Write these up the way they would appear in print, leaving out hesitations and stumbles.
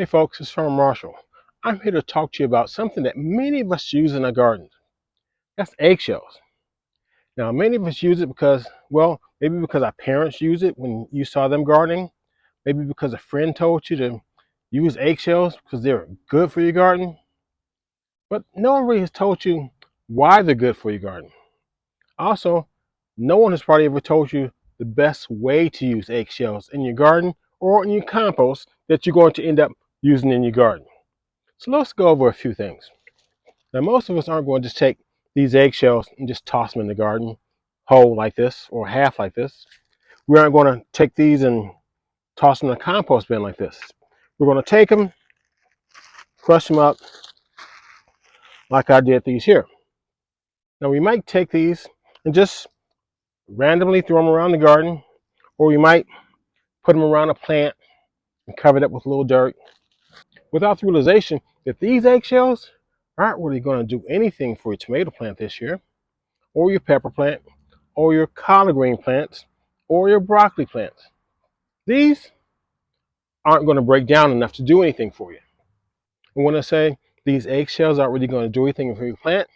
Hey folks, it's Farmer Marshall. I'm here to talk to you about something that many of us use in our gardens. That's eggshells. Now, many of us use it because, well, maybe because our parents use it when you saw them gardening. Maybe because a friend told you to use eggshells because they're good for your garden. But no one really has told you why they're good for your garden. Also, no one has probably ever told you the best way to use eggshells in your garden or in your compost that you're going to end up using in your garden. So let's go over a few things. Now, most of us aren't going to just take these eggshells and just toss them in the garden whole like this or half like this. We aren't going to take these and toss them in a compost bin like this. We're going to take them, crush them up like I did these here. Now, we might take these and just randomly throw them around the garden, or we might put them around a plant and cover it up with a little dirt without the realization that these eggshells aren't really going to do anything for your tomato plant this year, or your pepper plant, or your collard green plants, or your broccoli plants. These aren't going to break down enough to do anything for you. And when I say these eggshells aren't really going to do anything for your plant,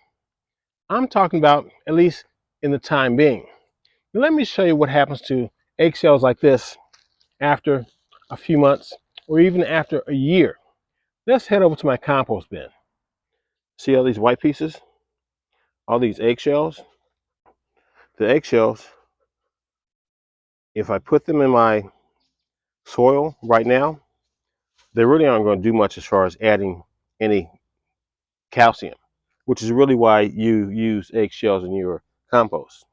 I'm talking about at least in the time being. Now, let me show you what happens to eggshells like this after a few months or even after a year. Let's head over to my compost bin. See all these white pieces? All these eggshells? The eggshells, if I put them in my soil right now, they really aren't going to do much as far as adding any calcium, which is really why you use eggshells in your compost.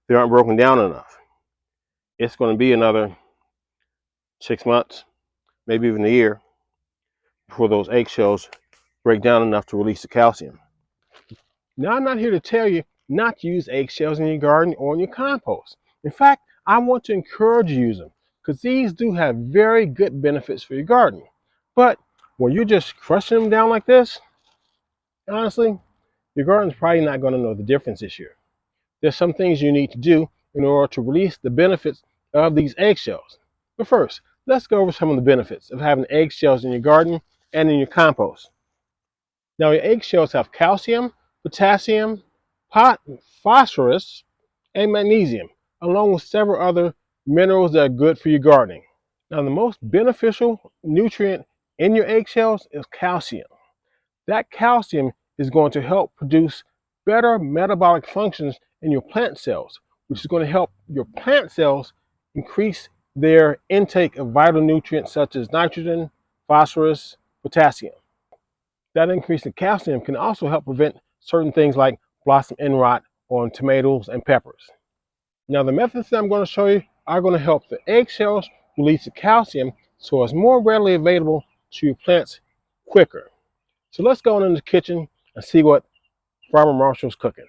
They aren't broken down enough. It's going to be another 6 months, maybe even a year, before those eggshells break down enough to release the calcium. Now, I'm not here to tell you not to use eggshells in your garden or in your compost. In fact, I want to encourage you to use them because these do have very good benefits for your garden. But when you're just crushing them down like this, honestly, your garden's probably not going to know the difference this year. There's some things you need to do in order to release the benefits of these eggshells. But first, let's go over some of the benefits of having eggshells in your garden and in your compost. Now, your eggshells have calcium, potassium, phosphorus, and magnesium, along with several other minerals that are good for your gardening. Now, the most beneficial nutrient in your eggshells is calcium. That calcium is going to help produce better metabolic functions in your plant cells, which is going to help your plant cells increase their intake of vital nutrients such as nitrogen, phosphorus, potassium. That increase in calcium can also help prevent certain things like blossom end rot on tomatoes and peppers. Now, the methods that I'm going to show you are going to help the eggshells release the calcium so it's more readily available to your plants quicker. So let's go into the kitchen and see what Farmer Marshall's cooking.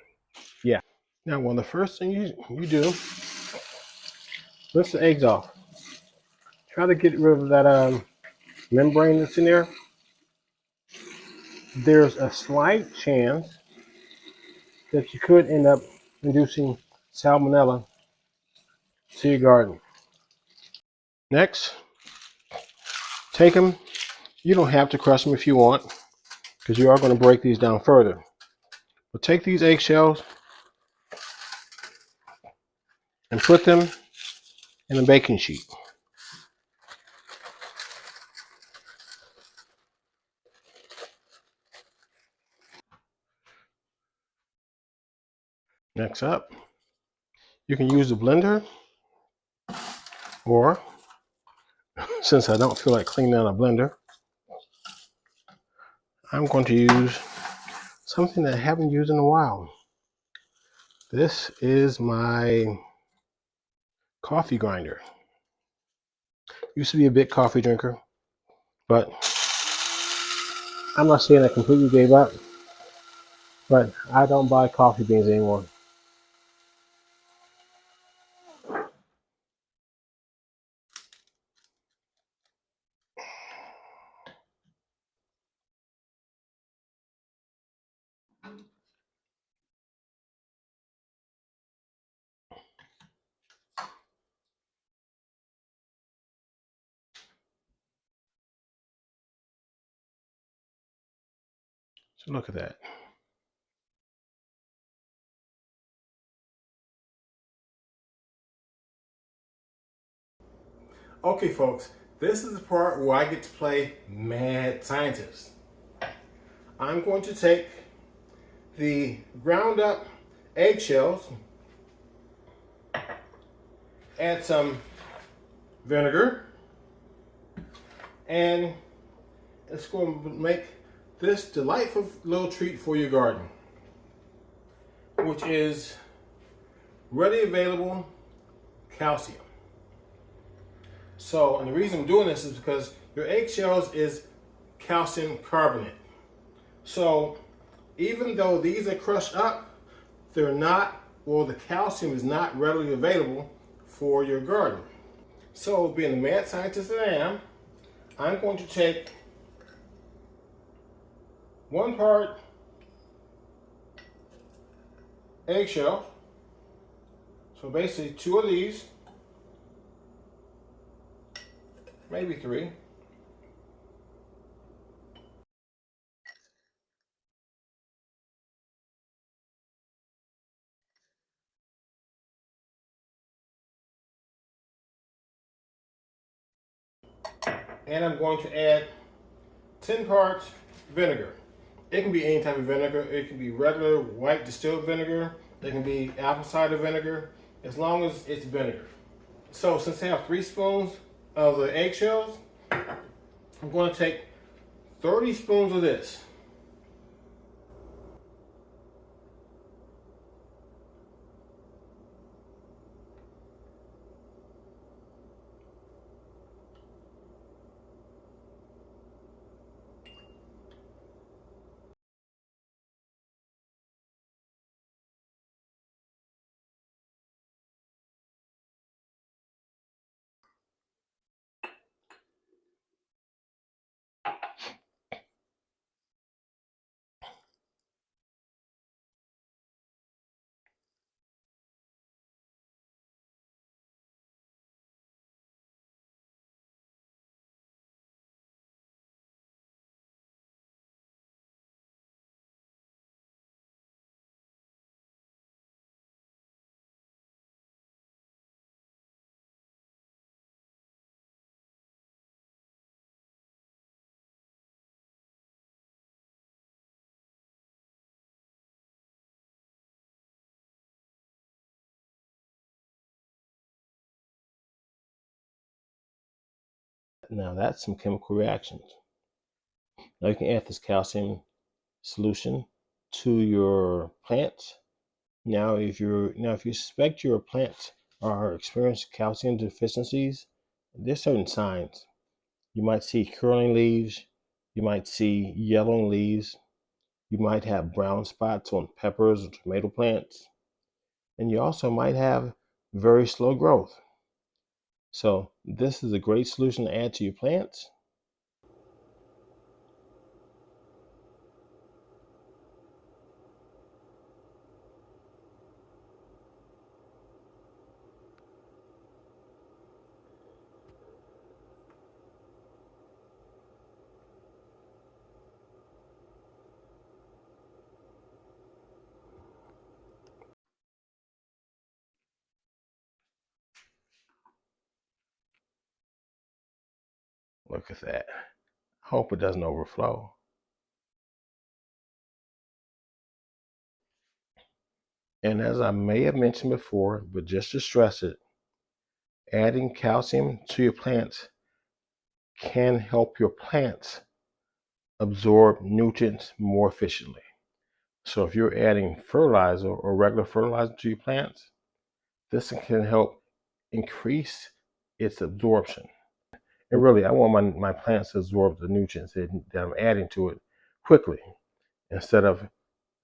Yeah. Now, well, the first thing you do, rinse the eggs off. Try to get rid of that membrane that's in there. There's a slight chance that you could end up inducing salmonella to your garden. Next, take them. You don't have to crush them if you want, because you are going to break these down further. But take these eggshells and put them in a baking sheet. Next up, you can use the blender, or since I don't feel like cleaning out a blender, I'm going to use something that I haven't used in a while. This is my coffee grinder. Used to be a big coffee drinker, but I'm not saying I completely gave up, but I don't buy coffee beans anymore. So look at that. Okay, folks, this is the part where I get to play mad scientist. I'm going to take the ground up eggshells, add some vinegar, and it's going to make this delightful little treat for your garden, which is readily available calcium. So, and the reason I'm doing this is because your eggshells is calcium carbonate. So, even though these are crushed up, they're not, well, the calcium is not readily available for your garden. So, being the mad scientist that I am, I'm going to take 1 part eggshell, so basically 2 of these, maybe 3. And I'm going to add 10 parts vinegar. It can be any type of vinegar. It can be regular white distilled vinegar. It can be apple cider vinegar, as long as it's vinegar. So since I have 3 spoons of the eggshells, I'm going to take 30 spoons of this. Now that's some chemical reactions. Now you can add this calcium solution to your plants. Now if you suspect your plants are experiencing calcium deficiencies, there's certain signs. You might see curling leaves, you might see yellowing leaves, you might have brown spots on peppers or tomato plants, and you also might have very slow growth. So this is a great solution to add to your plants. Look at that. Hope it doesn't overflow. And as I may have mentioned before, but just to stress it, adding calcium to your plants can help your plants absorb nutrients more efficiently. So if you're adding fertilizer or regular fertilizer to your plants, this can help increase its absorption. And really, I want my plants to absorb the nutrients that I'm adding to it quickly instead of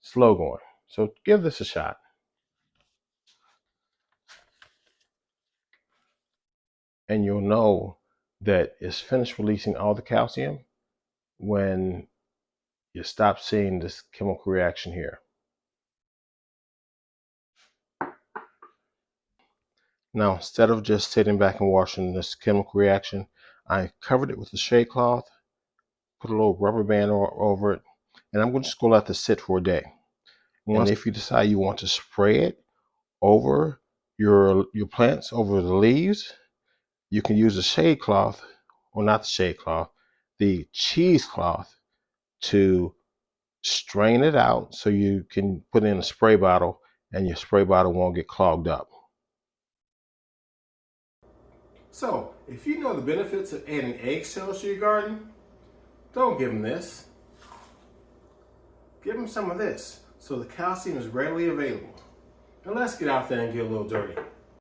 slow going. So give this a shot. And you'll know that it's finished releasing all the calcium when you stop seeing this chemical reaction here. Now, instead of just sitting back and watching this chemical reaction, I covered it with a shade cloth, put a little rubber band over it, and I'm just going to let this sit for a day. And if you decide you want to spray it over your plants, over the leaves, you can use a shade cloth, or not the shade cloth, the cheesecloth, to strain it out so you can put it in a spray bottle and your spray bottle won't get clogged up. So, if you know the benefits of adding eggshells to your garden, don't give them this. Give them some of this so the calcium is readily available. Now let's get out there and get a little dirty.